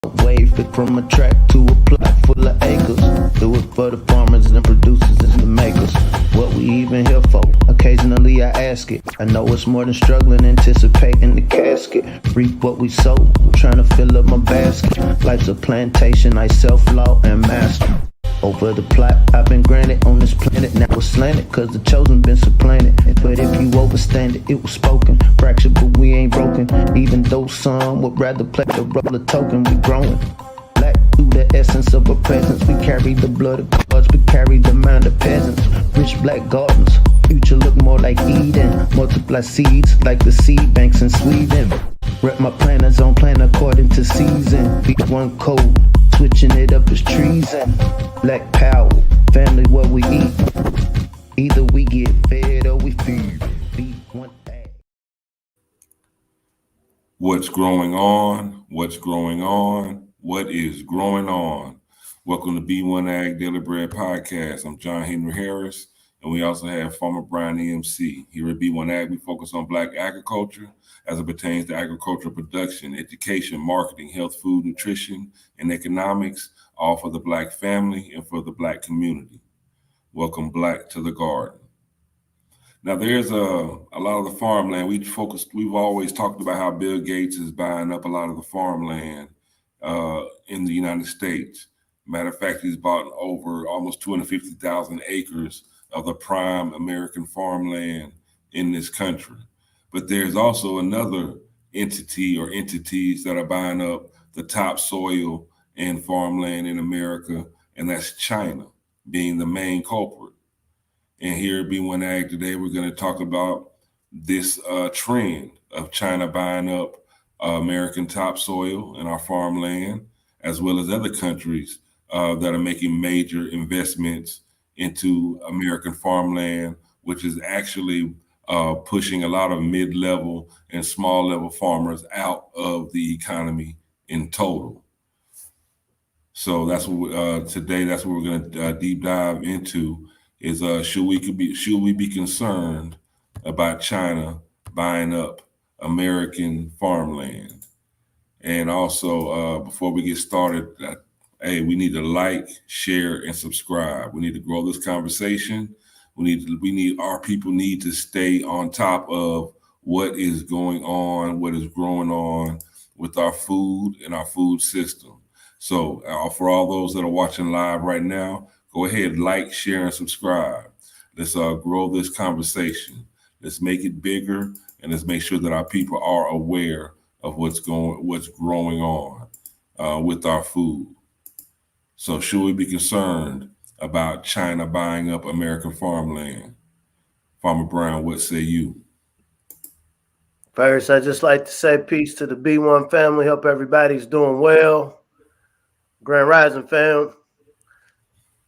Wave it from a track to a plot full of acres. Do it for the farmers and the producers and the makers. What we even here for? Occasionally I ask it. I know it's more than struggling, anticipating the casket. Reap what we sow, trying to fill up my basket. Life's a plantation, I self-law and master. Over the plot I've been granted on this planet. Now it's slanted, cause the chosen been supplanted. But if you overstand it, it was spoken. Fractured, but we ain't broken. Even though some would rather play the role of token, we growing. Black through the essence of a presence. We carry the blood of gods, we carry the mind of peasants. Rich black gardens, future look more like Eden. Multiply seeds like the seed banks in Sweden. Rep my planners on plan according to season. Beat one code, switching it up is treason. Black power, family what we eat. Either we get fed or we feed. Beat one egg. What's growing on? What's growing on? What is growing on? Welcome to B1 Ag Daily Bread Podcast. I'm John Henry Harris, and we also have Farmer Brian EMC. Here at B1 Ag, we focus on Black agriculture as it pertains to agricultural production, education, marketing, health, food, nutrition, and economics, all for the Black family and for the Black community. Welcome Black to the garden. Now there's a lot of the farmland. We've always talked about how Bill Gates is buying up a lot of the farmland in the United States. Matter of fact, he's bought over almost 250,000 acres of the prime American farmland in this country. But there's also another entity or entities that are buying up the topsoil and farmland in America, and that's China being the main culprit. And here at B1 Ag today, we're going to talk about this trend of China buying up American topsoil and our farmland, as well as other countries that are making major investments into American farmland, which is actually pushing a lot of mid-level and small-level farmers out of the economy in total. So that's what today. That's what we're going to deep dive into. Is should we be concerned about China buying up American farmland? And also, before we get started, hey, we need to like, share, and subscribe. We need to grow this conversation. Our people need to stay on top of what is going on, what is growing on with our food and our food system. So for all those that are watching live right now, go ahead, like, share, and subscribe. Let's grow this conversation. Let's make it bigger, and let's make sure that our people are aware of what's growing on with our food. So should we be concerned about China buying up American farmland? Farmer Brown, what say you? First, I'd just like to say peace to the B1 family. Hope everybody's doing well. Grand Rising fam.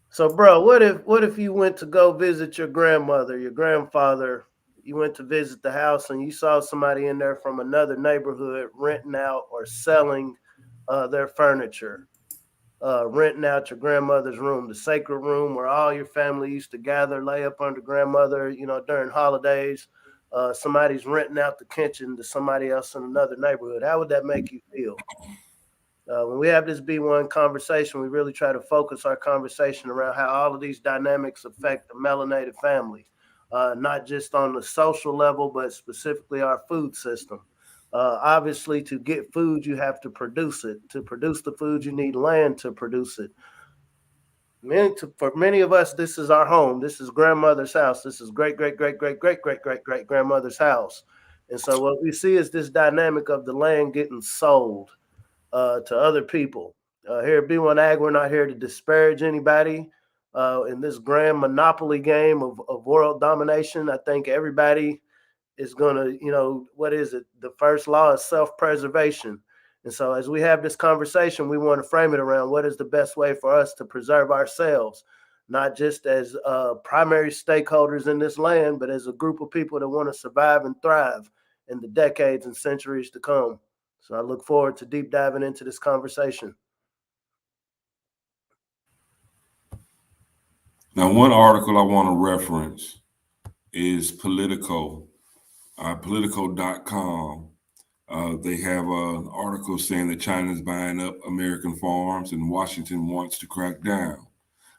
So, bro, what if you went to go visit your grandmother, your grandfather, you went to visit the house and you saw somebody in there from another neighborhood renting out or selling their furniture, renting out your grandmother's room, the sacred room where all your family used to gather, lay up under grandmother, during holidays. Somebody's renting out the kitchen to somebody else in another neighborhood. How would that make you feel? When we have this B1 conversation, we really try to focus our conversation around how all of these dynamics affect the melanated family, not just on the social level, but specifically our food system. Obviously, to get food, you have to produce it. To produce the food, you need land to produce it. For many of us, this is our home. This is grandmother's house. This is great-great-great-great-great-great-great-grandmother's house. And so what we see is this dynamic of the land getting sold to other people. Here at B1 Ag, we're not here to disparage anybody in this grand monopoly game of world domination. I think everybody is going to, what is it? The first law is self-preservation. And so as we have this conversation, we want to frame it around what is the best way for us to preserve ourselves, not just as primary stakeholders in this land, but as a group of people that want to survive and thrive in the decades and centuries to come. So I look forward to deep diving into this conversation. Now, one article I want to reference is Politico.com. They have an article saying that China is buying up American farms and Washington wants to crack down.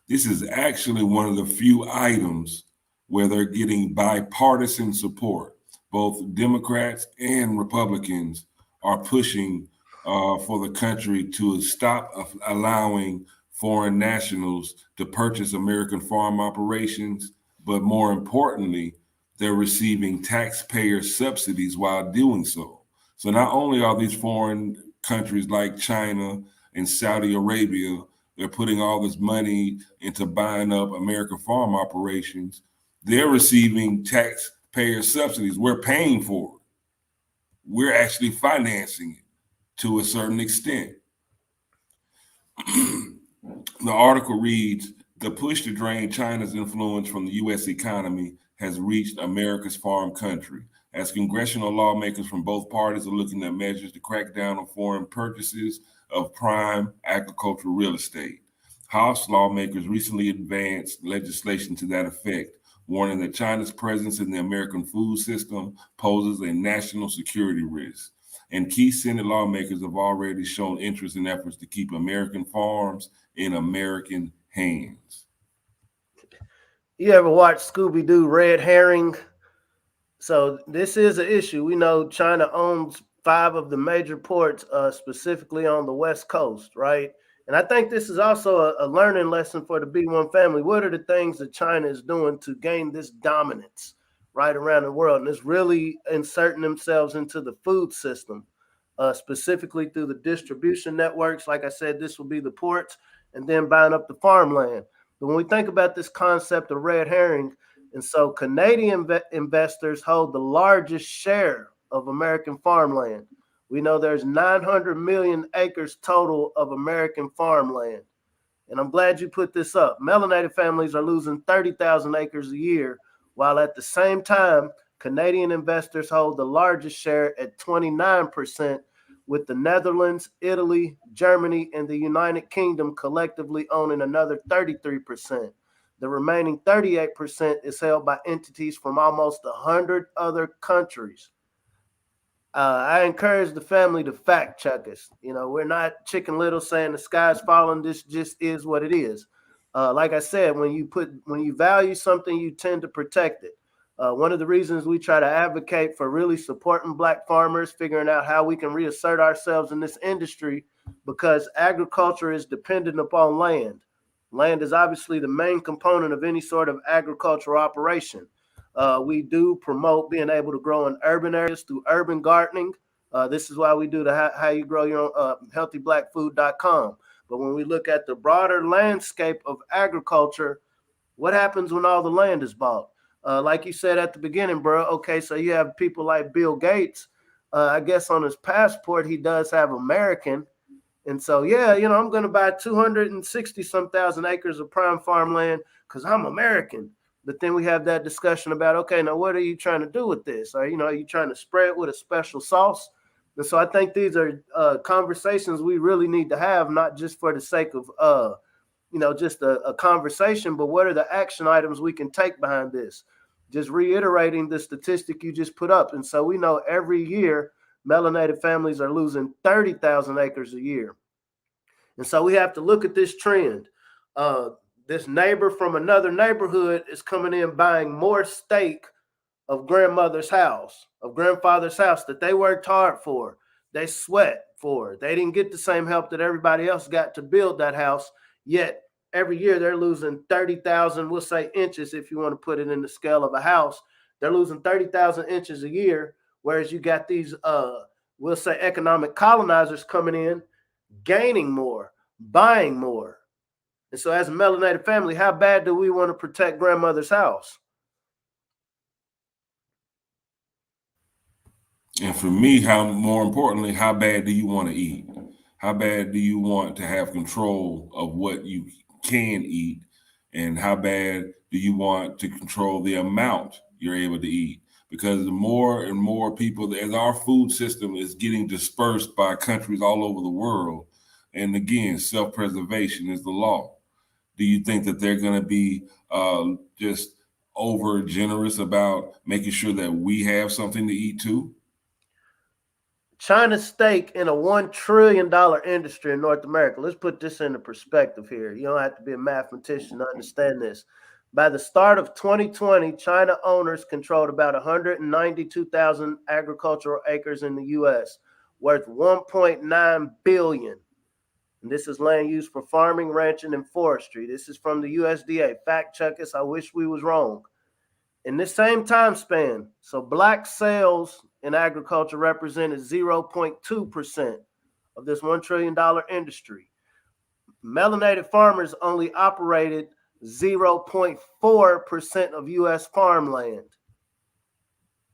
This is actually one of the few items where they're getting bipartisan support. Both Democrats and Republicans are pushing for the country to stop allowing foreign nationals to purchase American farm operations, but more importantly, they're receiving taxpayer subsidies while doing so. So not only are these foreign countries like China and Saudi Arabia, they're putting all this money into buying up American farm operations, they're receiving taxpayer subsidies. We're paying for it. We're actually financing it to a certain extent. The article reads, the push to drain China's influence from the U.S. economy has reached America's farm country, as congressional lawmakers from both parties are looking at measures to crack down on foreign purchases of prime agricultural real estate. House lawmakers recently advanced legislation to that effect, warning that China's presence in the American food system poses a national security risk. And key Senate lawmakers have already shown interest in efforts to keep American farms in American hands. You ever watch Scooby-Doo Red Herring? So this is an issue. We know China owns 5 of the major ports, specifically on the West Coast, right? And I think this is also a learning lesson for the B1 family. What are the things that China is doing to gain this dominance right around the world? And it's really inserting themselves into the food system, specifically through the distribution networks. Like I said, this will be the ports and then buying up the farmland. But when we think about this concept of red herring, and so Canadian investors hold the largest share of American farmland. We know there's 900 million acres total of American farmland. And I'm glad you put this up. Melanated families are losing 30,000 acres a year, while at the same time, Canadian investors hold the largest share at 29%, with the Netherlands, Italy, Germany, and the United Kingdom collectively owning another 33%. The remaining 38% is held by entities from almost 100 other countries. I encourage the family to fact check us. We're not Chicken Little saying the sky's falling. This just is what it is. Like I said, when you value something, you tend to protect it. One of the reasons we try to advocate for really supporting Black farmers, figuring out how we can reassert ourselves in this industry, because agriculture is dependent upon land. Land is obviously the main component of any sort of agricultural operation. We do promote being able to grow in urban areas through urban gardening. This is why we do the How You Grow Your Own, healthyblackfood.com. But when we look at the broader landscape of agriculture, what happens when all the land is bought? Like you said at the beginning, bro. Okay, so you have people like Bill Gates. I guess on his passport, he does have American. And so, yeah, I'm going to buy 260-some thousand acres of prime farmland because I'm American. But then we have that discussion about, okay, now what are you trying to do with this? Are you trying to spray it with a special sauce? And so I think these are conversations we really need to have, not just for the sake of, just a conversation, but what are the action items we can take behind this? Just reiterating the statistic you just put up. And so we know every year melanated families are losing 30,000 acres a year. And so we have to look at this trend. This neighbor from another neighborhood is coming in buying more stake of grandmother's house, of grandfather's house that they worked hard for. They sweat for. They didn't get the same help that everybody else got to build that house. Yet every year they're losing 30,000, we'll say inches if you want to put it in the scale of a house. They're losing 30,000 inches a year, whereas you got these, we'll say economic colonizers coming in, gaining more, buying more. And so as a melanated family, how bad do we want to protect grandmother's house? And for me, more importantly, how bad do you want to eat? How bad do you want to have control of what you can eat? And how bad do you want to control the amount you're able to eat? Because the more and more people, as our food system is getting dispersed by countries all over the world, and again, self-preservation is the law. Do you think that they're going to be just over generous about making sure that we have something to eat too? China's stake in a $1 trillion industry in North America. Let's put this into perspective here. You don't have to be a mathematician to understand this. By the start of 2020, China owners controlled about 192,000 agricultural acres in the U.S., worth $1.9 billion. And this is land used for farming, ranching, and forestry. This is from the USDA. Fact check us. I wish we was wrong. In this same time span, so black sales in agriculture represented 0.2% of this $1 trillion industry. Melanated farmers only operated 0.4% of U.S. farmland.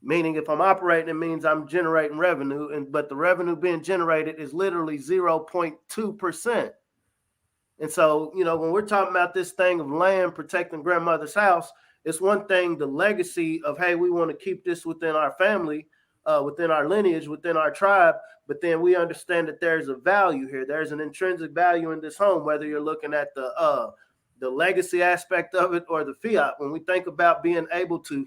Meaning if I'm operating, it means I'm generating revenue, but the revenue being generated is literally 0.2%. And so, when we're talking about this thing of land protecting grandmother's house, it's one thing, the legacy of, hey, we want to keep this within our family, within our lineage, within our tribe. But then we understand that there's a value here. There's an intrinsic value in this home, whether you're looking at the legacy aspect of it or the fiat. When we think about being able to,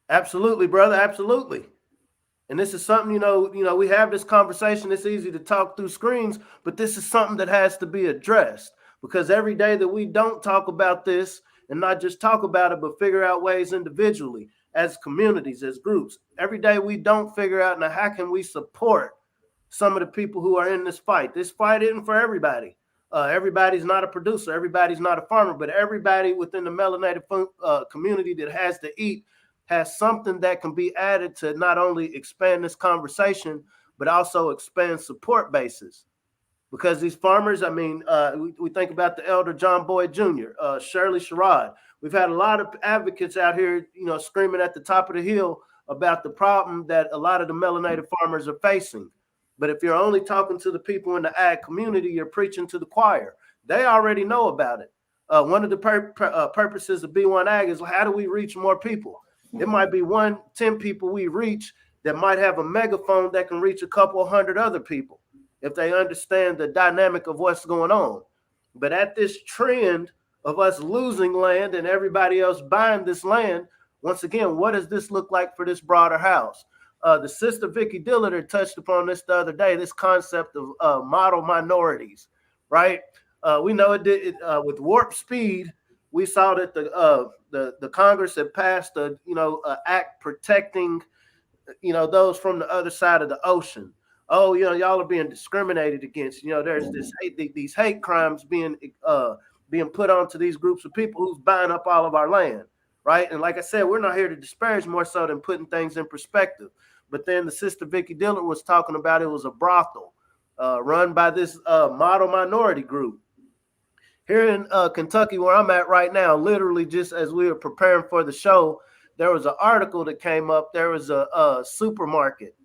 absolutely, brother, absolutely. And this is something, we have this conversation. It's easy to talk through screens, but this is something that has to be addressed. Because every day that we don't talk about this, and not just talk about it, but figure out ways individually, as communities, as groups, every day we don't figure out, now how can we support some of the people who are in this fight? This fight isn't for everybody. Everybody's not a producer. Everybody's not a farmer. But everybody within the melanated community that has to eat has something that can be added to not only expand this conversation, but also expand support bases. Because these farmers, we think about the elder John Boyd Jr., Shirley Sherrod. We've had a lot of advocates out here, screaming at the top of the hill about the problem that a lot of the melanated farmers are facing. But if you're only talking to the people in the ag community, you're preaching to the choir. They already know about it. One of the purposes of B1 Ag is, how do we reach more people? It might be 10 people we reach that might have a megaphone that can reach a couple hundred other people, if they understand the dynamic of what's going on. But at this trend of us losing land and everybody else buying this land, once again, what does this look like for this broader house? The sister Vicky Dillard touched upon this the other day, this concept of model minorities, right? We know it did with warp speed. We saw that the Congress had passed a act protecting those from the other side of the ocean. Oh, y'all are being discriminated against. There's these hate crimes being put onto these groups of people who's buying up all of our land, right? And like I said, we're not here to disparage, more so than putting things in perspective. But then the sister Vicky Dillard was talking about it was a brothel run by this model minority group. Here in Kentucky, where I'm at right now, literally just as we were preparing for the show, there was an article that came up. There was a supermarket.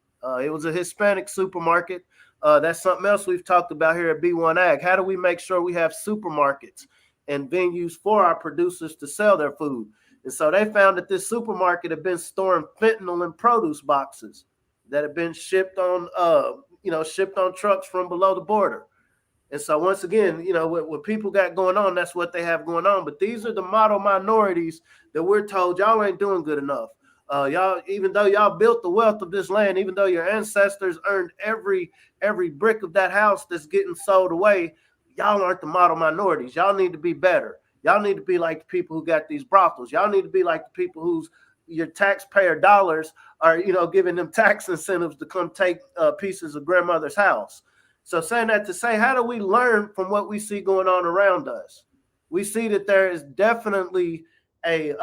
It was a Hispanic supermarket. That's something else we've talked about here at B1 Ag. How do we make sure we have supermarkets and venues for our producers to sell their food? And so they found that this supermarket had been storing fentanyl in produce boxes that had been shipped on trucks from below the border. And so once again, what people got going on, that's what they have going on. But these are the model minorities that we're told y'all ain't doing good enough. Y'all, even though y'all built the wealth of this land, even though your ancestors earned every brick of that house that's getting sold away, y'all aren't the model minorities. Y'all need to be better. Y'all need to be like the people who got these brothels. Y'all need to be like the people whose your taxpayer dollars are, giving them tax incentives to come take pieces of grandmother's house. So saying that to say, how do we learn from what we see going on around us? We see that there is definitely it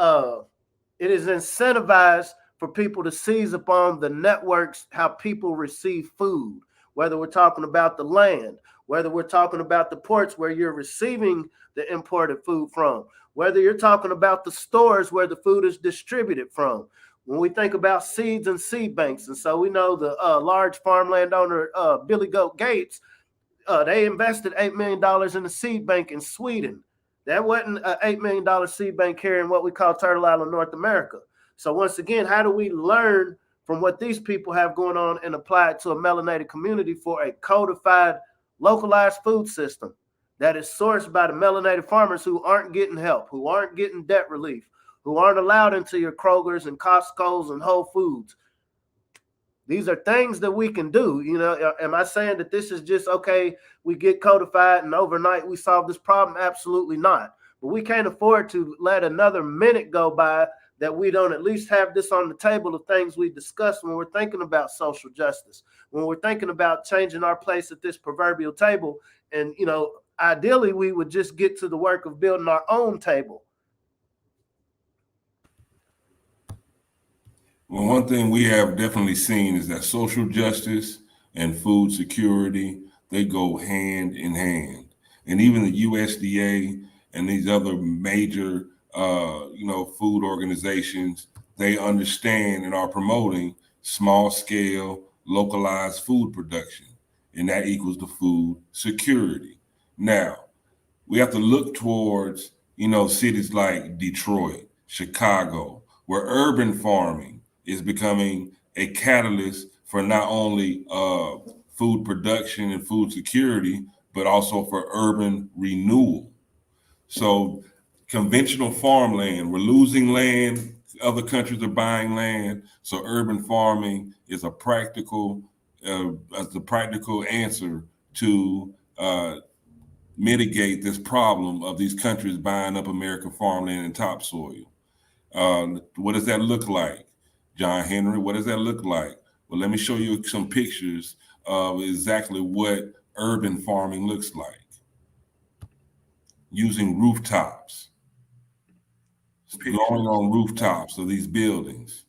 is incentivized for people to seize upon the networks, how people receive food, whether we're talking about the land, whether we're talking about the ports where you're receiving the imported food from, whether you're talking about the stores where the food is distributed from. When we think about seeds and seed banks, and so we know the large farmland owner, Billy Goat Gates, they invested $8 million in a seed bank in Sweden. That wasn't an $8 million seed bank here in what we call Turtle Island, North America. So once again, how do we learn from what these people have going on and apply it to a melanated community for a codified, localized food system that is sourced by the melanated farmers who aren't getting help, who aren't getting debt relief, who aren't allowed into your Kroger's and Costco's and Whole Foods? These are things that we can do. You know, am I saying that this is just, okay, we get codified and overnight we solve this problem? Absolutely not. But we can't afford to let another minute go by that we don't at least have this on the table of things we discuss when we're thinking about social justice, when we're thinking about changing our place at this proverbial table. And, you know, ideally, we would just get to the work of building our own table. Well, one thing we have definitely seen is that social justice and food security, they go hand in hand. And even the USDA and these other major, food organizations, they understand and are promoting small scale, localized food production. And that equals the food security. Now, we have to look towards, cities like Detroit, Chicago, where urban farming is becoming a catalyst for not only food production and food security, but also for urban renewal. So conventional farmland, we're losing land. Other countries are buying land. So urban farming is a practical answer to mitigate this problem of these countries buying up American farmland and topsoil. What does that look like, John Henry? What does that look like? Well, let me show you some pictures of exactly what urban farming looks like. Using rooftops, growing on rooftops of these buildings.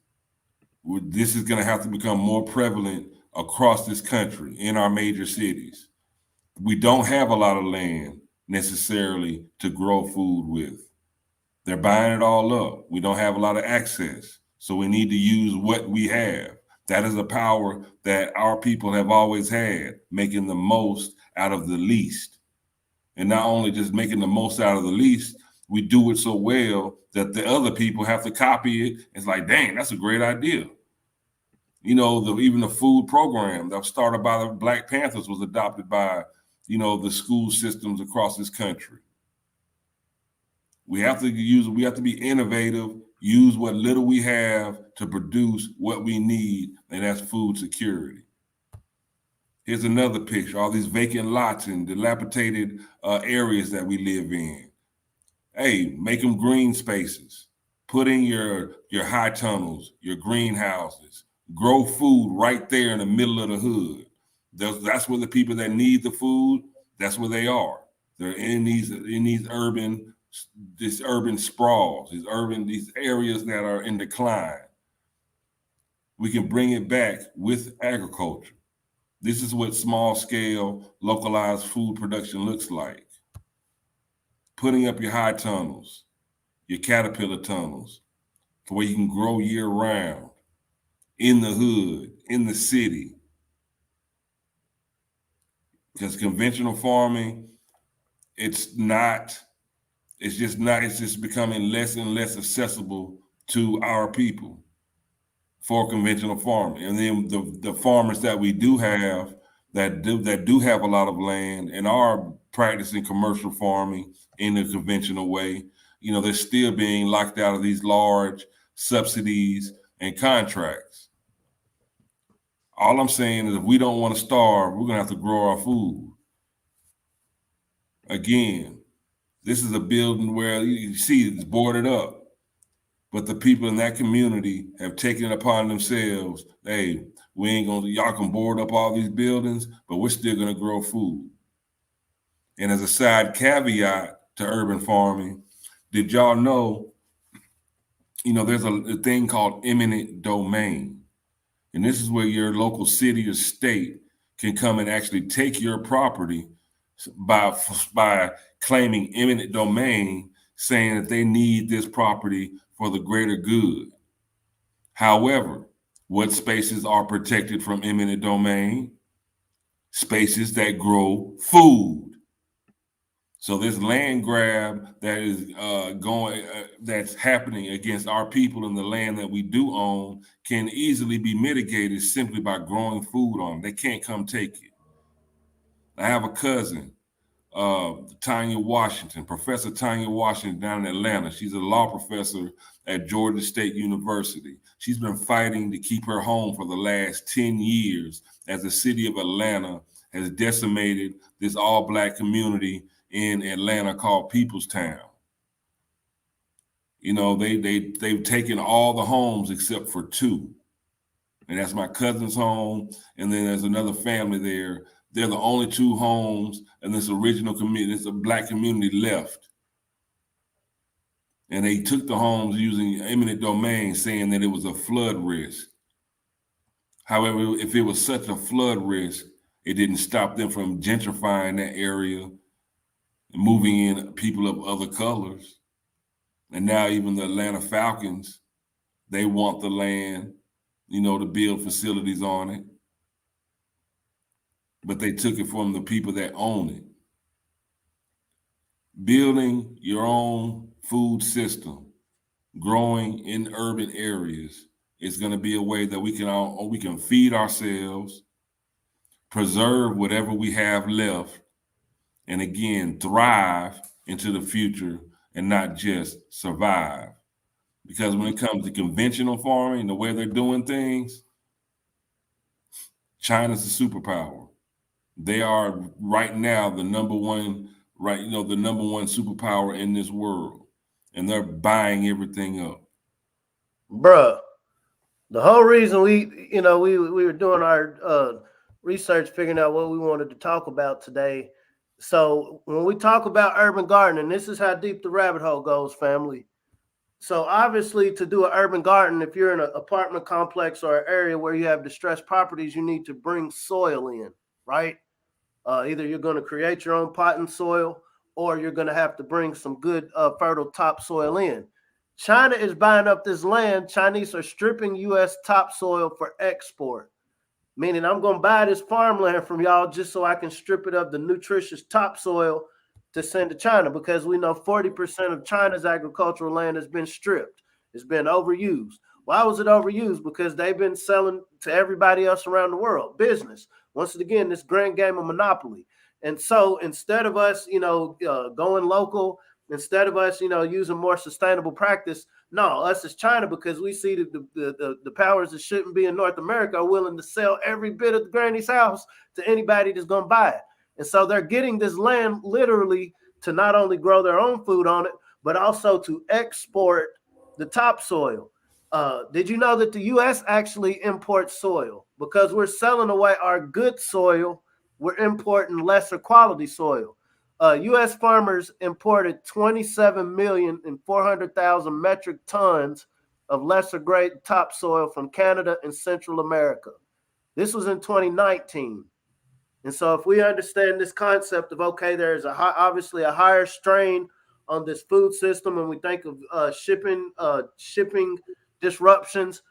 This is going to have to become more prevalent across this country in our major cities. We don't have a lot of land necessarily to grow food with. They're buying it all up. We don't have a lot of access. So we need to use what we have. That is a power that our people have always had, making the most out of the least. And not only just making the most out of the least, we do it so well that the other people have to copy it. It's like, dang, that's a great idea. Even the food program that was started by the Black Panthers was adopted by, the school systems across this country. We have to be innovative, use what little we have to produce what we need, and that's food security. Here's another picture, all these vacant lots and dilapidated areas that we live in. Hey, make them green spaces. Put in your high tunnels, your greenhouses. Grow food right there in the middle of the hood. That's where the people that need the food, that's where they are. They're in these urban sprawls, these areas that are in decline. We can bring it back with agriculture. This is what small scale localized food production looks like. Putting up your high tunnels, your caterpillar tunnels, to where you can grow year round in the hood, in the city. Because conventional farming, it's just becoming less and less accessible to our people for conventional farming. And then the farmers that we do have that do have a lot of land and are practicing commercial farming in the conventional way, they're still being locked out of these large subsidies and contracts. All I'm saying is if we don't want to starve, we're going to have to grow our food. Again, this is a building where you see it's boarded up, but the people in that community have taken it upon themselves. Hey, y'all can board up all these buildings, but we're still going to grow food. And as a side caveat to urban farming, did y'all know, there's a thing called eminent domain. And this is where your local city or state can come and actually take your property by claiming eminent domain, saying that they need this property for the greater good. However, what spaces are protected from eminent domain? Spaces that grow food. So this land grab that is that's happening against our people and the land that we do own can easily be mitigated simply by growing food on them. They can't come take it. I have a cousin Tanya Washington, Professor Tanya Washington down in Atlanta. She's a law professor at Georgia State University. She's been fighting to keep her home for the last 10 years as the city of Atlanta has decimated this all-Black community in Atlanta called People's Town. You know, they've taken all the homes except for 2. And that's my cousin's home, and then there's another family there. They're the only 2 homes in this original community, it's a Black community left. And they took the homes using eminent domain, saying that it was a flood risk. However, if it was such a flood risk, it didn't stop them from gentrifying that area and moving in people of other colors. And now even the Atlanta Falcons, they want the land, you know, to build facilities on it. But they took it from the people that own it. Building your own food system, growing in urban areas is going to be a way that we can feed ourselves, preserve whatever we have left, and again, thrive into the future and not just survive. Because when it comes to conventional farming, the way they're doing things, China's a superpower. They are right now the number one superpower in this world, and they're buying everything up. Bruh, the whole reason we were doing our research, figuring out what we wanted to talk about today. So when we talk about urban gardening, this is how deep the rabbit hole goes, family. So obviously, to do an urban garden, if you're in an apartment complex or an area where you have distressed properties, you need to bring soil in, right? Either you're going to create your own potting soil, or you're going to have to bring some good fertile topsoil in. China is buying up this land. Chinese are stripping U.S. topsoil for export, meaning I'm going to buy this farmland from y'all just so I can strip it of the nutritious topsoil to send to China, because we know 40% of China's agricultural land has been stripped. It's been overused. Why was it overused? Because they've been selling to everybody else around the world. Business. Once again, this grand game of monopoly. And so instead of us, going local, instead of us, using more sustainable practice, no, us as China, because we see that the powers that shouldn't be in North America are willing to sell every bit of the granny's house to anybody that's going to buy it. And so they're getting this land literally to not only grow their own food on it, but also to export the topsoil. Did you know that the U.S. actually imports soil? Because we're selling away our good soil, we're importing lesser quality soil. U.S. farmers imported 27,400,000 metric tons of lesser grade topsoil from Canada and Central America. This was in 2019. And so if we understand this concept of, okay, there's obviously a higher strain on this food system, and we think of shipping disruptions,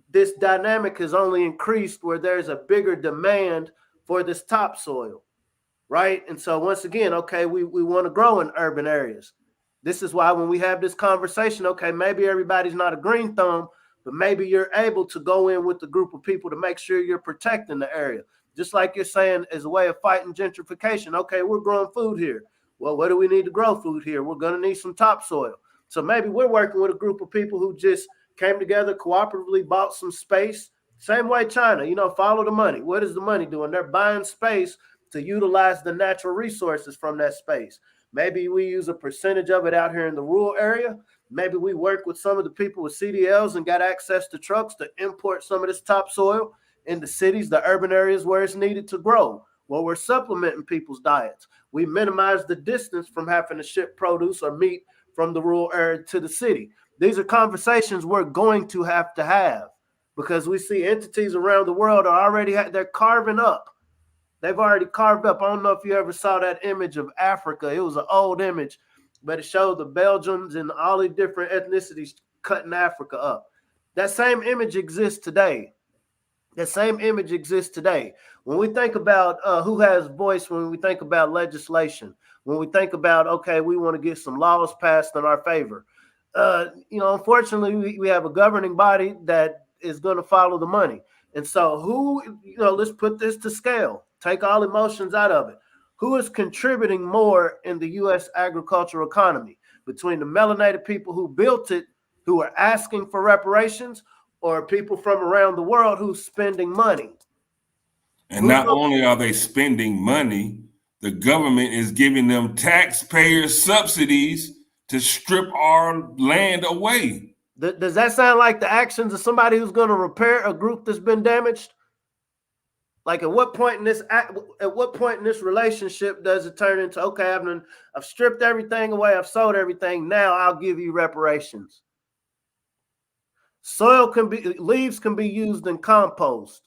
this dynamic has only increased where there's a bigger demand for this topsoil, right? And so once again, okay, we want to grow in urban areas. This is why when we have this conversation, okay, maybe everybody's not a green thumb, but maybe you're able to go in with a group of people to make sure you're protecting the area. Just like you're saying, as a way of fighting gentrification. Okay, we're growing food here. Well, what do we need to grow food here? We're going to need some topsoil. So maybe we're working with a group of people who just came together, cooperatively bought some space. Same way China, follow the money. What is the money doing? They're buying space to utilize the natural resources from that space. Maybe we use a percentage of it out here in the rural area. Maybe we work with some of the people with CDLs and got access to trucks to import some of this topsoil in the cities, the urban areas where it's needed to grow. Well, we're supplementing people's diets. We minimize the distance from having to ship produce or meat from the rural area to the city. These are conversations we're going to have because we see entities around the world are already, they're carving up. They've already carved up. I don't know if you ever saw that image of Africa. It was an old image, but it showed the Belgians and all the different ethnicities cutting Africa up. That same image exists today. That same image exists today. When we think about who has voice, when we think about legislation, when we think about, okay, we want to get some laws passed in our favor. Unfortunately, we have a governing body that is going to follow the money. And so let's put this to scale. Take all emotions out of it. who is contributing more in the U.S. agricultural economy, between the melanated people who built it, who are asking for reparations, or people from around the world who's spending money? And not only are they spending money, the government is giving them taxpayer subsidies to strip our land away. Does that sound like the actions of somebody who's going to repair a group that's been damaged? Like at what point in this relationship does it turn into, okay, I've stripped everything away, I've sold everything, now I'll give you reparations? Leaves can be used in compost.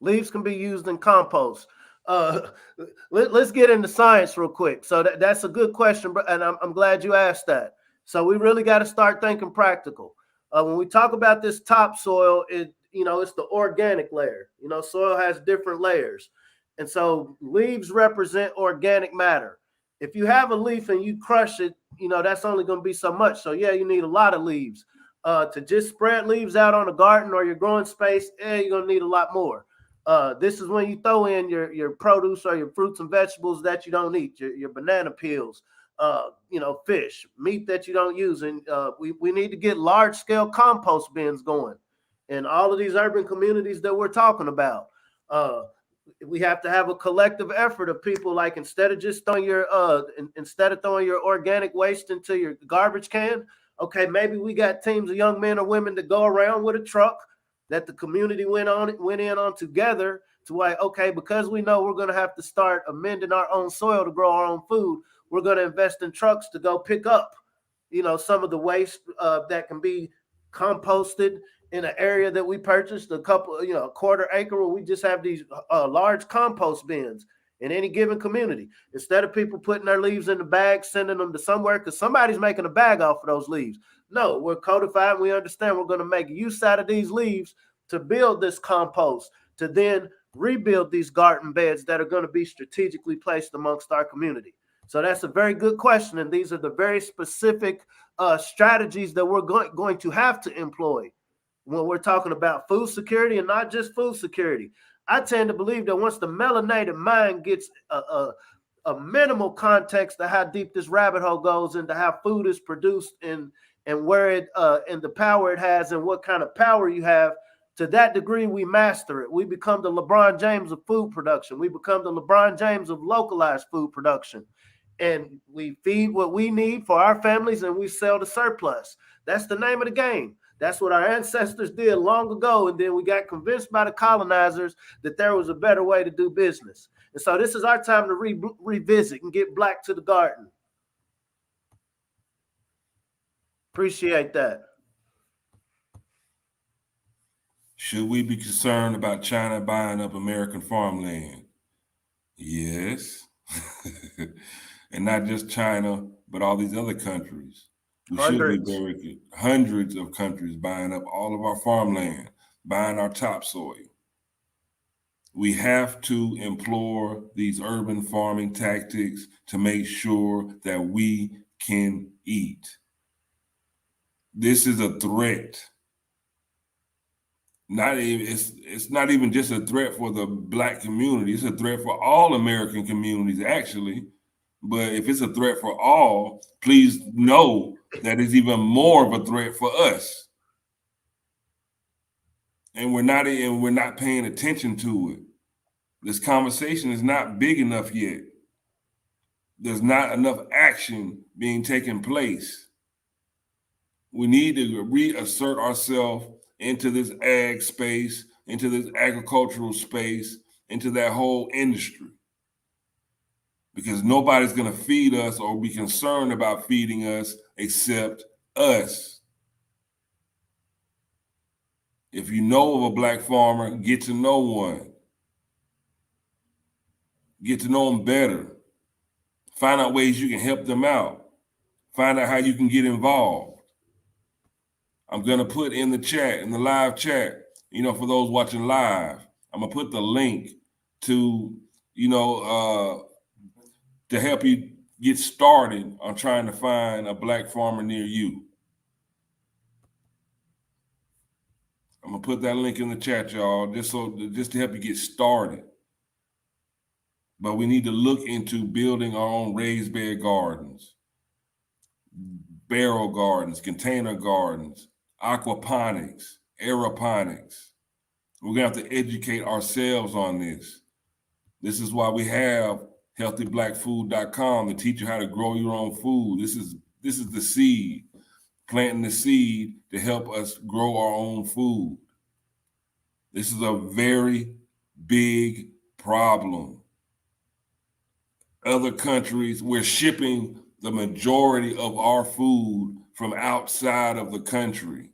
Leaves can be used in compost. Let's get into science real quick. So that's a good question, and I'm glad you asked that. So we really got to start thinking practical. When we talk about this topsoil, it's the organic layer. Soil has different layers. And so leaves represent organic matter. If you have a leaf and you crush it, that's only going to be so much. So yeah, you need a lot of leaves. To just spread leaves out on a garden or your growing space, you're going to need a lot more. This is when you throw in your produce or your fruits and vegetables that you don't eat, your banana peels, fish, meat that you don't use. And we need to get large scale compost bins going in all of these urban communities that we're talking about. We have to have a collective effort of people, like instead of throwing your organic waste into your garbage can, okay, maybe we got teams of young men or women that go around with a truck that the community went in on together to like, okay, because we know we're going to have to start amending our own soil to grow our own food, we're going to invest in trucks to go pick up, some of the waste that can be composted in an area that we purchased, a quarter acre, where we just have these large compost bins in any given community. Instead of people putting their leaves in the bag, sending them to somewhere because somebody's making a bag off of those leaves. No, we're codified and we understand we're going to make use out of these leaves to build this compost, to then rebuild these garden beds that are going to be strategically placed amongst our community. So that's a very good question. And these are the very specific strategies that we're going to have to employ when we're talking about food security, and not just food security. I tend to believe that once the melanated mind gets a minimal context of how deep this rabbit hole goes into how food is produced and where it and the power it has and what kind of power you have, to that degree we master it. We become the LeBron James of food production. We become the LeBron James of localized food production. And we feed what we need for our families and we sell the surplus. That's the name of the game. That's what our ancestors did long ago. And then we got convinced by the colonizers that there was a better way to do business. And so this is our time to revisit and get black to the garden. Appreciate that. Should we be concerned about China buying up American farmland? Yes. And not just China, but all these other countries. We should be very good. Hundreds of countries buying up all of our farmland, buying our topsoil. We have to employ these urban farming tactics to make sure that we can eat. This is a threat. It's not even just a threat for the Black community. It's a threat for all American communities, actually. But if it's a threat for all, please know that it's even more of a threat for us. And we're not paying attention to it. This conversation is not big enough yet. There's not enough action being taken place. We need to reassert ourselves into this ag space, into this agricultural space, into that whole industry. Because nobody's going to feed us or be concerned about feeding us except us. If you know of a Black farmer, get to know one. Get to know them better. Find out ways you can help them out. Find out how you can get involved. I'm going to put in the chat, in the live chat, for those watching live, I'm going to put the link to, to help you get started on trying to find a Black farmer near you. I'm gonna put that link in the chat, y'all, just to help you get started. but we need to look into building our own raised bed gardens, barrel gardens, container gardens, aquaponics, aeroponics. We're going to have to educate ourselves on this. This is why we have healthyblackfood.com to teach you how to grow your own food. This is the seed, planting the seed to help us grow our own food. This is a very big problem. Other countries, we're shipping the majority of our food from outside of the country.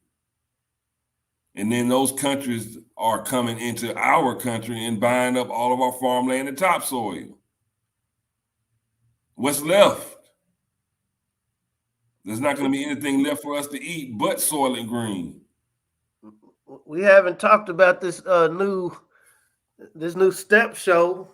And then those countries are coming into our country and buying up all of our farmland and topsoil. What's left? There's not going to be anything left for us to eat but Soylent Green. We haven't talked about this new step show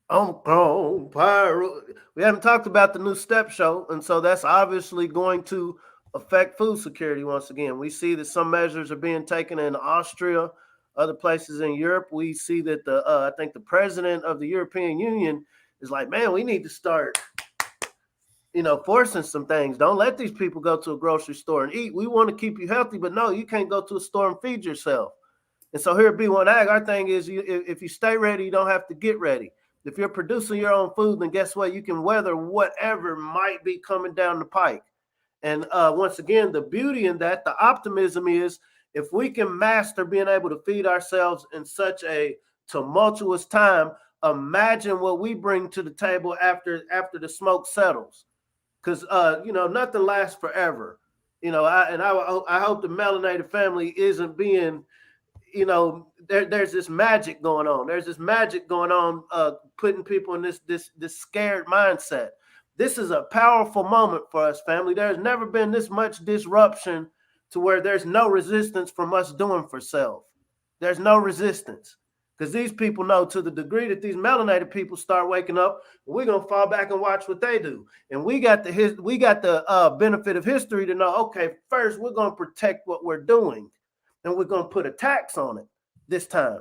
on Pyro. We haven't talked about the new step show, and so that's obviously going to affect food security once again. We see that some measures are being taken in Austria, other places in Europe. We see that I think the president of the European Union is like, man, we need to start, forcing some things. Don't let these people go to a grocery store and eat. We want to keep you healthy, but no, you can't go to a store and feed yourself. And so here at B1 Ag, our thing is if you stay ready, you don't have to get ready. If you're producing your own food, then guess what? You can weather whatever might be coming down the pike. And once again, the beauty in that, the optimism is if we can master being able to feed ourselves in such a tumultuous time, imagine what we bring to the table after the smoke settles. Because, nothing lasts forever. I hope the melanated family isn't being, there's this magic going on. There's this magic going on, putting people in this scared mindset. This is a powerful moment for us, family. There's never been this much disruption to where there's no resistance from us doing for self. There's no resistance because these people know to the degree that these melanated people start waking up, we're going to fall back and watch what they do. And we got the benefit of history to know, okay, first we're going to protect what we're doing and we're going to put a tax on it this time.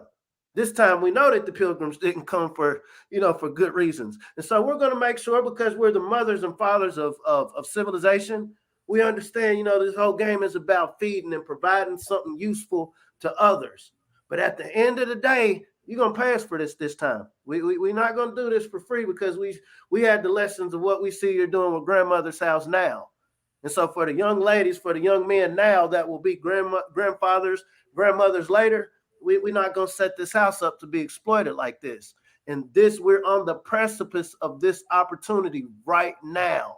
This time we know that the Pilgrims didn't come for good reasons. And so we're going to make sure, because we're the mothers and fathers of civilization, we understand, this whole game is about feeding and providing something useful to others. But at the end of the day, you're going to pay us for this time. We're not going to do this for free because we had the lessons of what we see you're doing with grandmother's house now. And so for the young ladies, for the young men now that will be grandfathers, grandmothers later, we're not going to set this house up to be exploited like this. And we're on the precipice of this opportunity right now.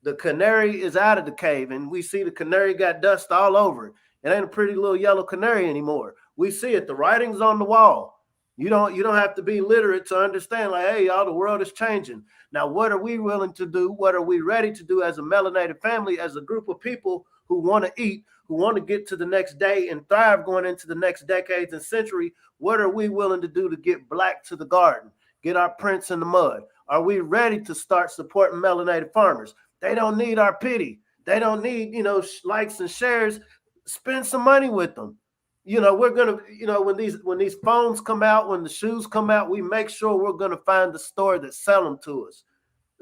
The canary is out of the cave, and we see the canary got dust all over it. It ain't a pretty little yellow canary anymore. We see it. The writing's on the wall. You don't have to be literate to understand, like, hey, y'all, the world is changing. Now, what are we willing to do? What are we ready to do as a melanated family, as a group of people who want to eat, who want to get to the next day and thrive going into the next decades and century? What are we willing to do to get black to the garden, get our prints in the mud? Are we ready to start supporting melanated farmers? They don't need our pity. They don't need, likes and shares. Spend some money with them. We're going to, when these phones come out, when the shoes come out, we make sure we're going to find the store that sell them to us.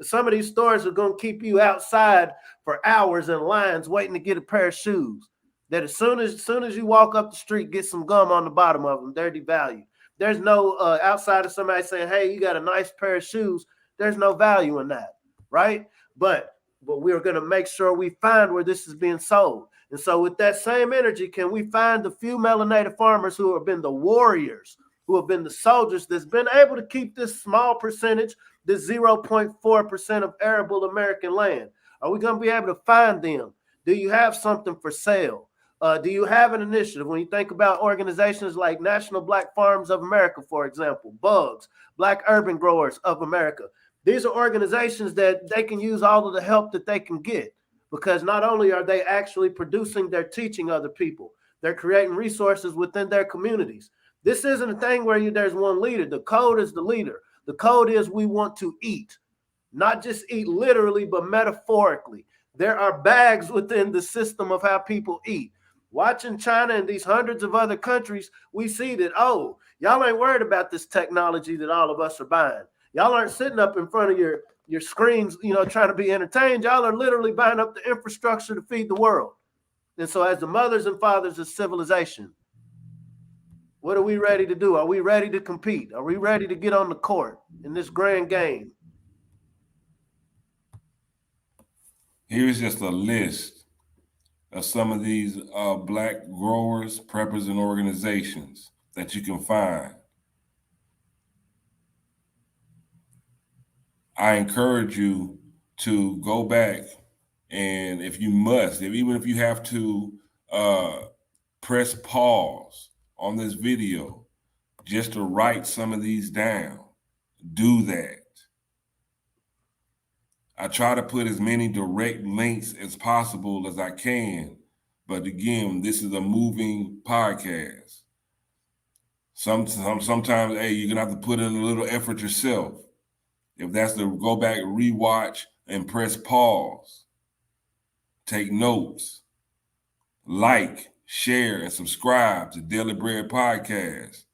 Some of these stores are going to keep you outside for hours in lines waiting to get a pair of shoes that as soon as you walk up the street, get some gum on the bottom of them, they're devalued. There's no outside of somebody saying, hey, you got a nice pair of shoes. There's no value in that, right? But we're going to make sure we find where this is being sold. And so with that same energy, can we find the few melanated farmers who have been the warriors, who have been the soldiers that's been able to keep this small percentage, this 0.4% of arable American land? Are we going to be able to find them? Do you have something for sale? Do you have an initiative? When you think about organizations like National Black Farms of America, for example, Bugs, Black Urban Growers of America, these are organizations that they can use all of the help that they can get, because not only are they actually producing, they're teaching other people. They're creating resources within their communities. This isn't a thing where there's one leader. The code is the leader. The code is we want to eat, not just eat literally, but metaphorically. There are bags within the system of how people eat. Watching China and these hundreds of other countries, we see that, oh, y'all ain't worried about this technology that all of us are buying. Y'all aren't sitting up in front of your screens, trying to be entertained. Y'all are literally buying up the infrastructure to feed the world. And so as the mothers and fathers of civilization, what are we ready to do? Are we ready to compete? Are we ready to get on the court in this grand game? Here's just a list of some of these Black growers, preppers, and organizations that you can find. I encourage you to go back, and if you must, even if you have to press pause on this video just to write some of these down, do that. I try to put as many direct links as possible as I can, but again, this is a moving podcast. Sometimes, hey, you're gonna have to put in a little effort yourself. If that's to go back, rewatch, and press pause, take notes, like, share, and subscribe to Daily Bread Podcast.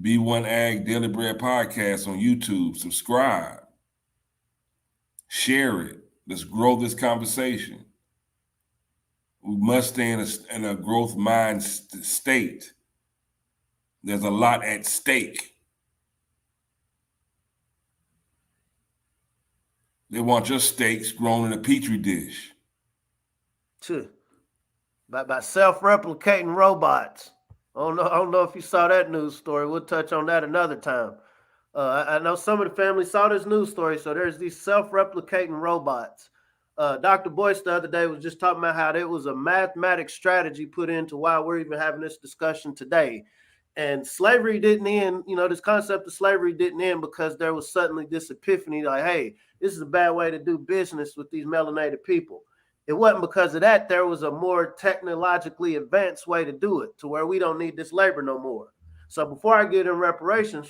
B1 Ag Daily Bread Podcast on YouTube. Subscribe. Share it. Let's grow this conversation. We must stay in a growth mind state. There's a lot at stake. They want your steaks grown in a petri dish. By self-replicating robots. I don't know if you saw that news story. We'll touch on that another time. I know some of the family saw this news story. So there's these self-replicating robots. Dr. Boyce the other day was just talking about how there was a mathematics strategy put into why we're even having this discussion today. And slavery didn't end, this concept of slavery didn't end because there was suddenly this epiphany like, hey, this is a bad way to do business with these melanated people. It wasn't because of that. There was a more technologically advanced way to do it to where we don't need this labor no more. So before I get in reparations,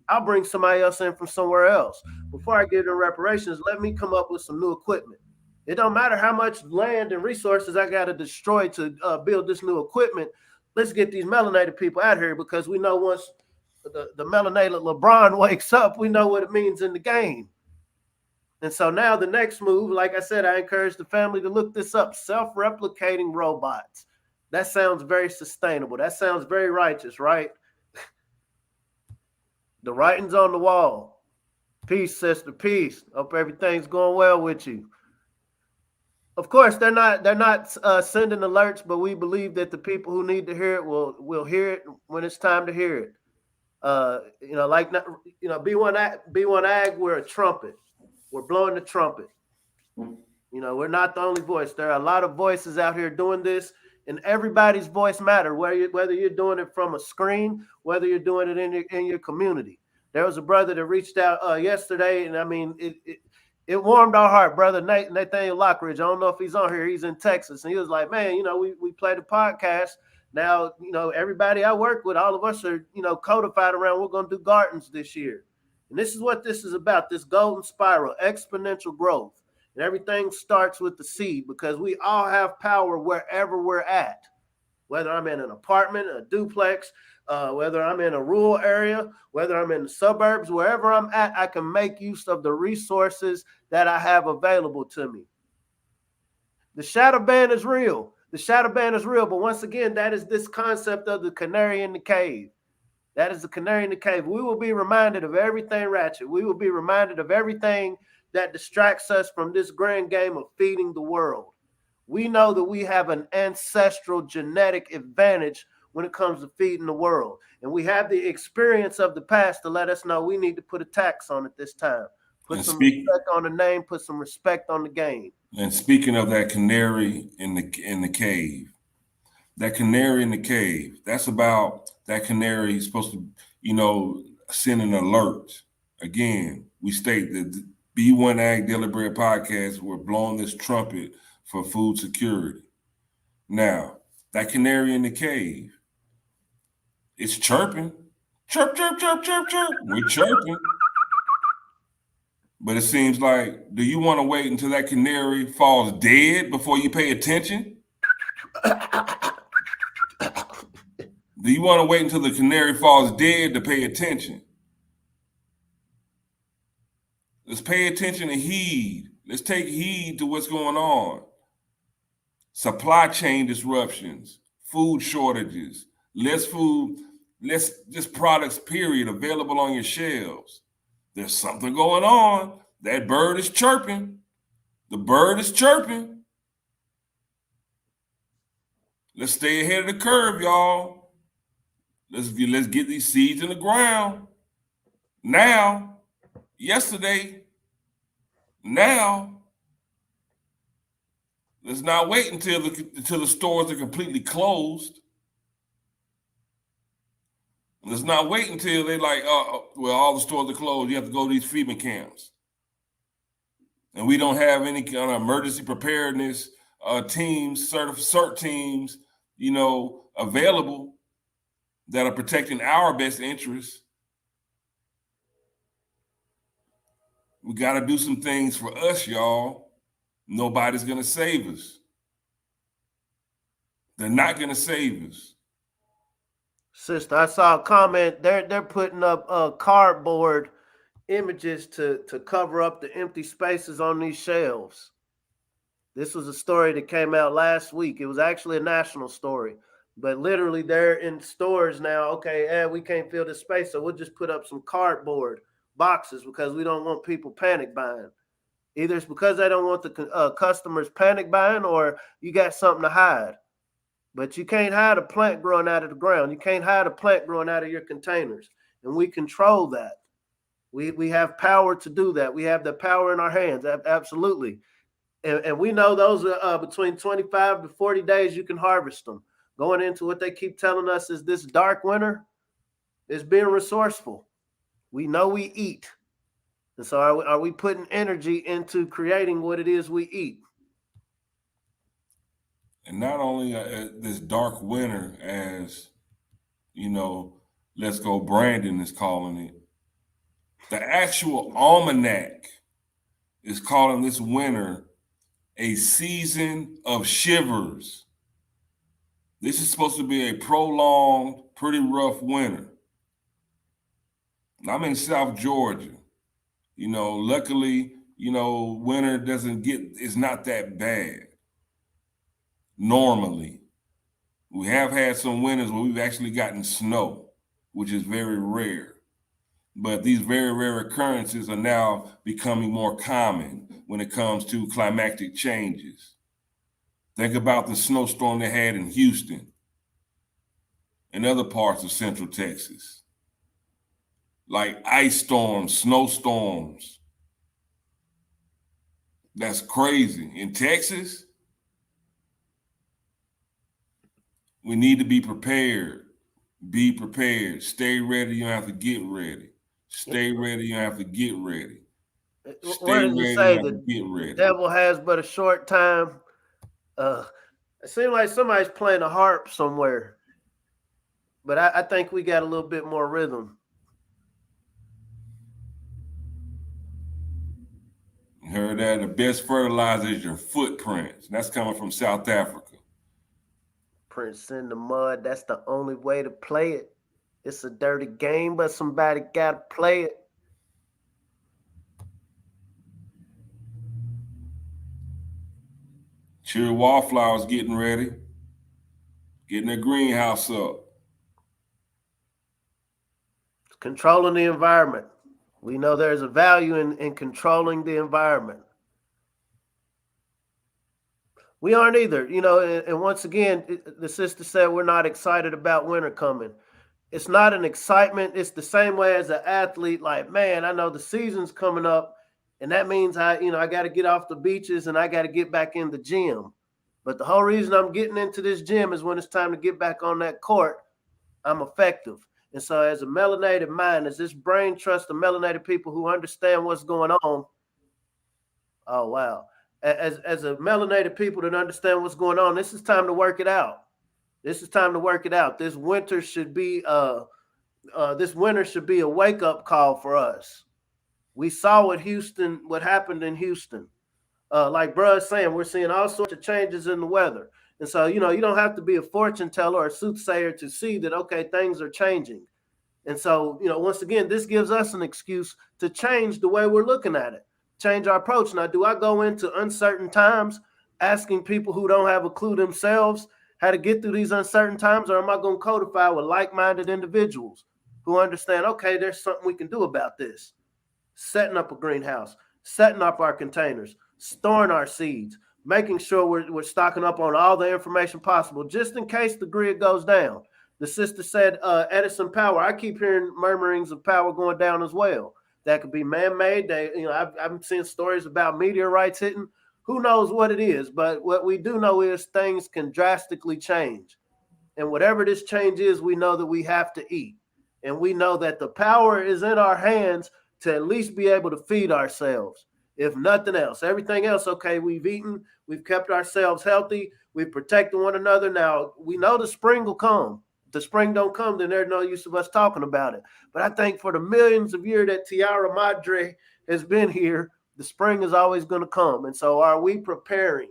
I'll bring somebody else in from somewhere else. Before I get in reparations, let me come up with some new equipment. It don't matter how much land and resources I got to destroy to build this new equipment. Let's get these melanated people out here because we know once the melanated LeBron wakes up, we know what it means in the game. And so now the next move, like I said, I encourage the family to look this up, self-replicating robots. That sounds very sustainable. That sounds very righteous, right? The writing's on the wall. Peace, sister, peace. Hope everything's going well with you. Of course, they're not sending alerts, but we believe that the people who need to hear it will hear it when it's time to hear it. B1 Ag, we're a trumpet. We're blowing the trumpet. We're not the only voice. There are a lot of voices out here doing this, and everybody's voice matters, whether you're doing it from a screen, whether you're doing it in your community. There was a brother that reached out yesterday, and I mean, it warmed our heart, brother Nathaniel Lockridge. I don't know if he's on here. He's in Texas, and he was like, man, we played a podcast. Now, everybody I work with, all of us are, codified around we're going to do gardens this year. And this is what this is about, this golden spiral, exponential growth. And everything starts with the seed because we all have power wherever we're at. Whether I'm in an apartment, a duplex, whether I'm in a rural area, whether I'm in the suburbs, wherever I'm at, I can make use of the resources that I have available to me. The shadow ban is real. The shadow ban is real. But once again, that is this concept of the canary in the cave. That is the canary in the cave. We will be reminded of everything ratchet. We will be reminded of everything that distracts us from this grand game of feeding the world. We know that we have an ancestral genetic advantage when it comes to feeding the world. And we have the experience of the past to let us know we need to put a tax on it this time. Put some respect on the name, put some respect on the game. And speaking of that canary in the cave, that canary in the cave, that's about that canary is supposed to, send an alert. Again, we state that the B1 Ag Daily Bread Podcast, we're blowing this trumpet for food security. Now, that canary in the cave, it's chirping. Chirp, chirp, chirp, chirp, chirp. We're chirping. But it seems like, do you want to wait until that canary falls dead before you pay attention? Do you want to wait until the canary falls dead to pay attention? Let's pay attention and heed. Let's take heed to what's going on. Supply chain disruptions, food shortages, less food, less just products, period, available on your shelves. There's something going on. That bird is chirping. The bird is chirping. Let's stay ahead of the curve, y'all. Let's get these seeds in the ground. Now, yesterday, now. Let's not wait until the stores are completely closed. Let's not wait until they like, well, all the stores are closed. You have to go to these FEMA camps. And we don't have any kind of emergency preparedness teams, CERT teams, available that are protecting our best interests. We got to do some things for us, y'all. Nobody's going to save us. They're not going to save us. Sister, I saw a comment. They're putting up cardboard images to cover up the empty spaces on these shelves. This was a story that came out last week. It was actually a national story. But literally, they're in stores now. Okay, we can't fill this space, so we'll just put up some cardboard boxes because we don't want people panic buying. Either it's because they don't want the customers panic buying, or you got something to hide. But you can't hide a plant growing out of the ground. You can't hide a plant growing out of your containers. And we control that. We have power to do that. We have the power in our hands. Absolutely. And we know those are between 25 to 40 days you can harvest them. Going into what they keep telling us is this dark winter is being resourceful. We know we eat. And so are we putting energy into creating what it is we eat? And not only this dark winter, as Let's Go Brandon is calling it, the actual almanac is calling this winter a season of shivers. This is supposed to be a prolonged, pretty rough winter. I'm in South Georgia. Luckily, winter it's not that bad. Normally, we have had some winters where we've actually gotten snow, which is very rare. But these very rare occurrences are now becoming more common when it comes to climatic changes. Think about the snowstorm they had in Houston and other parts of Central Texas. Like ice storms, snowstorms. That's crazy. In Texas, we need to be prepared. Be prepared. Stay ready. You don't have to get ready. Stay ready. You don't have to get ready. What does it say? The devil has but a short time. It seems like somebody's playing a harp somewhere. But I think we got a little bit more rhythm. You heard that? The best fertilizer is your footprints. That's coming from South Africa. Prints in the mud. That's the only way to play it. It's a dirty game, but somebody got to play it. Cherry wallflowers getting ready. Getting their greenhouse up. Controlling the environment. We know there's a value in controlling the environment. We aren't either, and once again, the sister said we're not excited about winter coming. It's not an excitement. It's the same way as an athlete. Like, man, I know the season's coming up, and that means I got to get off the beaches and I got to get back in the gym. But the whole reason I'm getting into this gym is when it's time to get back on that court, I'm effective. And so as a melanated mind, as this brain trusts the melanated people who understand what's going on. Oh, wow. As a melanated people that understand what's going on, this is time to work it out. This is time to work it out. This winter should be a wake-up call for us. We saw what happened in Houston. Like bruh is saying, we're seeing all sorts of changes in the weather. And so, you don't have to be a fortune teller or a soothsayer to see that, okay, things are changing. And so, once again, this gives us an excuse to change the way we're looking at it, change our approach. Now, do I go into uncertain times asking people who don't have a clue themselves how to get through these uncertain times, or am I going to codify with like-minded individuals who understand, okay, there's something we can do about this? Setting up a greenhouse, setting up our containers, storing our seeds, making sure we're stocking up on all the information possible, just in case the grid goes down. The sister said Edison power. I keep hearing murmurings of power going down as well. That could be man-made. I've seen stories about meteorites hitting. Who knows what it is? But what we do know is things can drastically change. And whatever this change is, we know that we have to eat. And we know that the power is in our hands to at least be able to feed ourselves, if nothing else. Everything else, okay, we've eaten, we've kept ourselves healthy, we've protected one another. Now, we know the spring will come. If the spring don't come, then there's no use of us talking about it. But I think for the millions of years that Tierra Madre has been here, the spring is always going to come. And so are we preparing?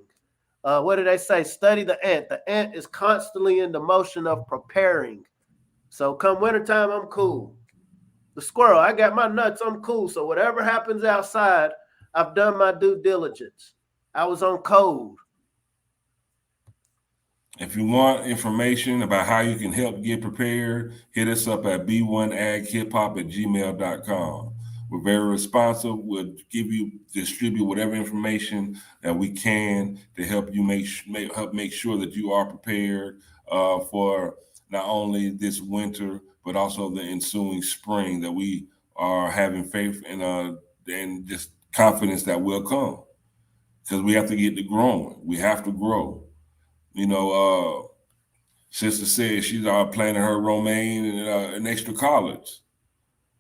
What do they say? Study the ant. The ant is constantly in the motion of preparing. So come wintertime, I'm cool. The squirrel, I got my nuts, I'm cool. So whatever happens outside, I've done my due diligence. I was on code. If you want information about how you can help get prepared, hit us up at b1aghiphop@gmail.com. We're very responsive. We'll distribute whatever information that we can to help you make sure that you are prepared for not only this winter, but also the ensuing spring, that we are having faith and just confidence that will come. Because we have to get to growing. We have to grow. Sister said she's planning her romaine and extra collards.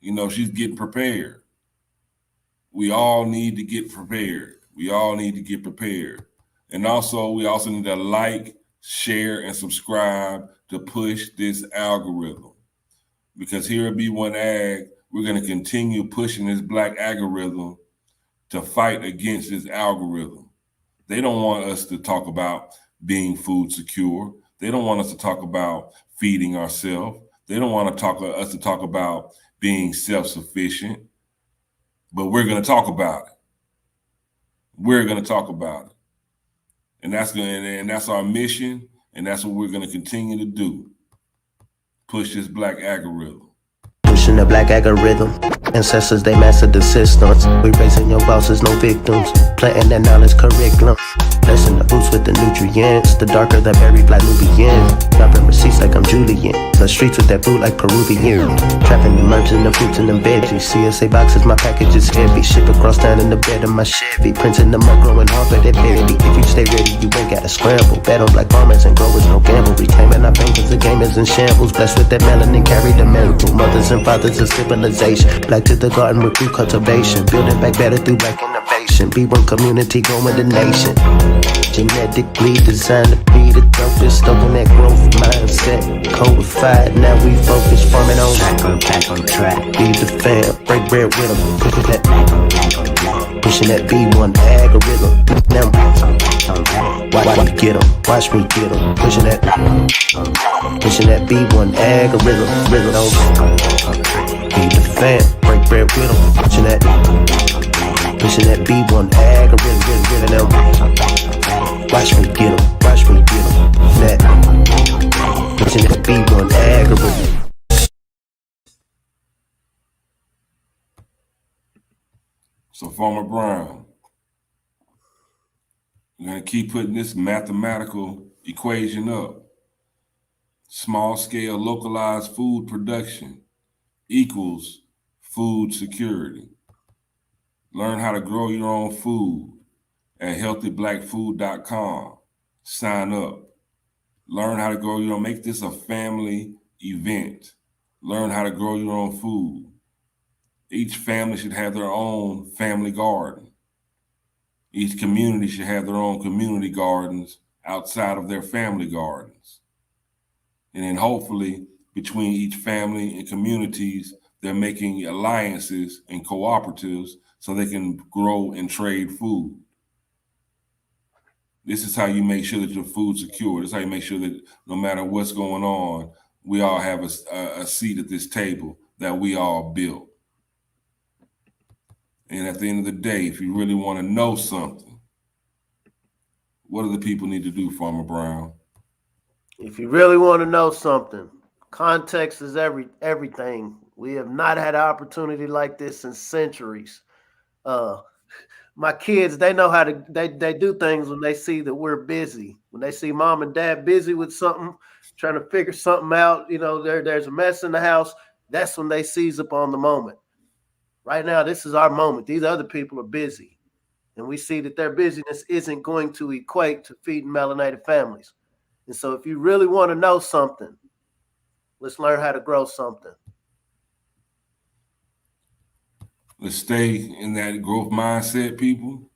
She's getting prepared. We all need to get prepared. And also, we also need to like, share, and subscribe to push this algorithm. Because here at B1 Ag, we're going to continue pushing this black algorithm to fight against this algorithm. They don't want us to talk about being food secure. They don't want us to talk about feeding ourselves. They don't want us to talk about being self-sufficient. But we're going to talk about it. And that's our mission, and that's what we're going to continue to do. Push this black algorithm. Pushing the black algorithm. Ancestors, they mastered the systems. We raising your bosses, no victims. Planting that knowledge curriculum. Blessing the boots with the nutrients. The darker the berry, black Nubian. Dropping receipts like I'm Julian. The streets with that boot like Peruvian. Trapping the merch and the fruits and the veggies. CSA boxes, my package is heavy. Ship across town in the bed of my Chevy. Printing them up, growing hard for that baby. If you stay ready, you ain't gotta scramble. Bet on black farmers and growers, no gamble. Reclaiming our pain cause the game is in shambles. Blessed with that melanin, carry the miracle. Mothers and fathers of civilization. Black to the garden with food cultivation. Building back better through black innovation. B1 community growing the nation. Genetically designed to be the dopest. Stoking that growth mindset. Codified, now we focus. Farming on back on track. Lead the fam, break bread with them. Pushing that B1 algorithm. Now watch me get them. Pushing that B1 algorithm. Lead the fam, break bread with them. Pushing that B1 algorithm. Watch me get them. Pushing that B1 algorithm. So, Farmer Brown, we're going to keep putting this mathematical equation up. Small-scale localized food production equals food security. Learn how to grow your own food at healthyblackfood.com. Sign up. Learn how to grow your own. Make this a family event. Learn how to grow your own food. Each family should have their own family garden. Each community should have their own community gardens outside of their family gardens. And then hopefully between each family and communities, they're making alliances and cooperatives so they can grow and trade food. This is how you make sure that your food's secure. This is how you make sure that no matter what's going on, we all have a seat at this table that we all built. And at the end of the day, if you really want to know something, what do the people need to do, Farmer Brown? If you really want to know something, context is everything. We have not had an opportunity like this in centuries. My kids, they know how to, they do things when they see that we're busy. When they see mom and dad busy with something, trying to figure something out, there's a mess in the house. That's when they seize upon the moment. Right now, this is our moment. These other people are busy. And we see that their busyness isn't going to equate to feeding melanated families. And so if you really want to know something, let's learn how to grow something. Let's stay in that growth mindset, people.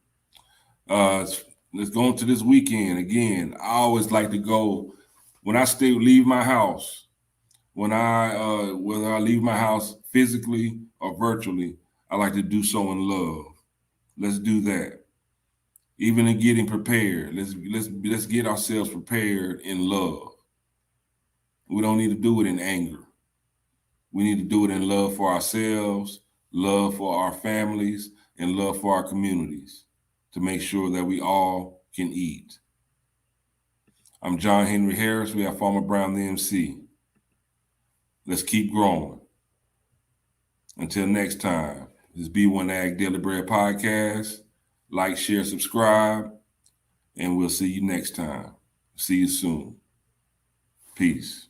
Let's go into this weekend. Again, I always like to go, when I leave my house, whether I leave my house physically or virtually, I like to do so in love. Let's do that. Even in getting prepared, let's get ourselves prepared in love. We don't need to do it in anger. We need to do it in love for ourselves, love for our families, and love for our communities to make sure that we all can eat. I'm John Henry Harris. We have Farmer Brown, the MC. Let's keep growing. Until next time, this B1 Ag Daily Bread Podcast. Like, share, subscribe, and we'll see you next time. See you soon. Peace.